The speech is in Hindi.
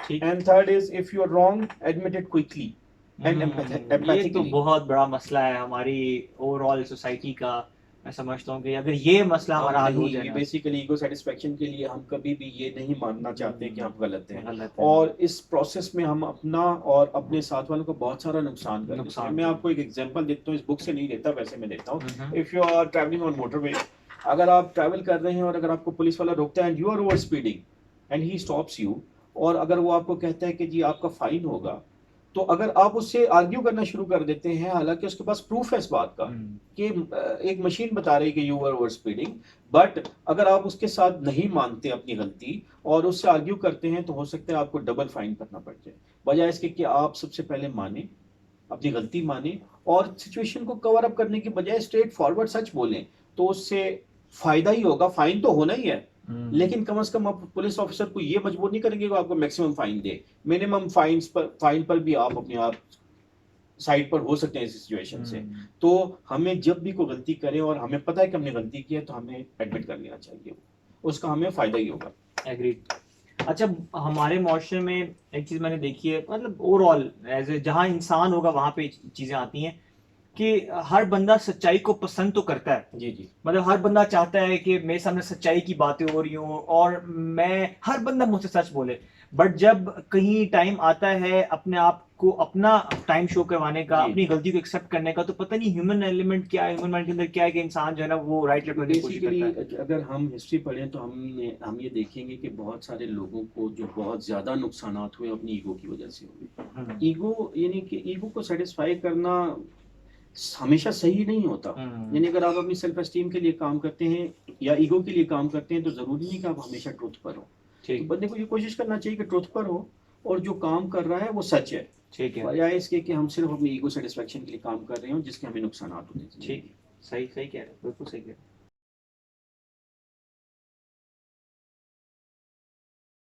ठीक। And third is if you are wrong admit it quickly and ये तो बहुत बड़ा मसला है हमारी ओवरऑल सोसाइटी का। मैं समझता हूँ कि अगर ये मसला हमारा हल हो जाए ये ना। बेसिकली ईगो सेटिस्फेक्शन के लिए हम कभी भी ये नहीं मानना चाहते कि हम गलत हैं, गलत है। और इस प्रोसेस में हम अपना और अपने साथ वालों को बहुत सारा नुकसान कर देते हैं। नुकसान मैं कर आपको एक एग्जांपल देता हूँ, इस बुक से नहीं देता, वैसे मैं देता हूँ। हम्म। If you are travelling on motorway, अगर आप ट्रैवल कर रहे हैं और अगर आपको पुलिस वाला रोकता है and you are over speeding and he stops you, और अगर वो आपको कहता है कि जी आपका फाइन होगा, तो अगर आप उससे आर्ग्यू करना शुरू कर देते हैं, हालांकि उसके पास प्रूफ है इस बात का कि एक मशीन बता रही है कि you are over speeding, but अगर आप उसके साथ नहीं मानते अपनी गलती और उससे आर्ग्यू करते हैं, तो हो सकता है आपको डबल फाइन करना पड़ जाए। बजाय इसके कि आप सबसे पहले माने, अपनी गलती माने, और सिचुएशन को कवर अप करने की बजाय स्ट्रेट फॉरवर्ड सच बोलें, तो उससे फायदा ही होगा। फाइन तो होना ही है, लेकिन कम से कम आप पुलिस ऑफिसर को ये मजबूर नहीं करेंगे कि आपको maximum fine they. Minimum fine पर भी आप अपने आप साइड पर हो सकते हैं इस सिचुएशन से। तो हमें जब भी कोई गलती करें और हमें पता है कि हमने गलती की है, तो हमें एडमिट कर लेना चाहिए, उसका हमें फायदा ही होगा। एग्रीड। अच्छा, हमारे मुआशरे में एक चीज मैंने देखी है, मतलब ओवरऑल एज ए जहाँ इंसान होगा वहां पे चीजें आती हैं कि हर बंदा सच्चाई को पसंद तो करता है। जी जी। मतलब हर बंदा चाहता है कि मेरे सामने सच्चाई की बातें हो रही हों और मैं हर बंदा मुझसे सच बोले। बट जब कहीं टाइम आता है अपने आप को अपना टाइम शो करवाने का, जी। अपनी गलती को एक्सेप्ट करने का, तो पता नहीं ह्यूमन एलिमेंट क्या है, ह्यूमन माइंड के अंदर क्या है कि इंसान जो है ना वो राइट रखने की कोशिश बेसिकली करता है। अगर हम हिस्ट्री पढ़ें तो हम ये देखेंगे कि बहुत सारे लोगों को जो बहुत ज़्यादा नुकसानात हुए अपनी ईगो की वजह से हुए। ईगो यानी कि ईगो को सेटिस्फाई करना हमेशा सही नहीं होता। यानी अगर आप अपनी सेल्फ एस्टीम के लिए काम करते हैं या ईगो के लिए काम करते हैं, तो ज़रूरी नहीं कि आप हमेशा ट्रुथ पर हो। तो बंदे को ये कोशिश करना चाहिए कि ट्रुथ पर हो और जो काम कर रहा है वो सच है, ठीक है। बजाय इसके कि हम सिर्फ अपनी ईगो सेटिस्फेक्शन के लिए काम कर रहे हो जिसके हमें नुकसान होते हैं। ठीक। सही सही कह रहे हो, बिल्कुल सही कह रहे हो।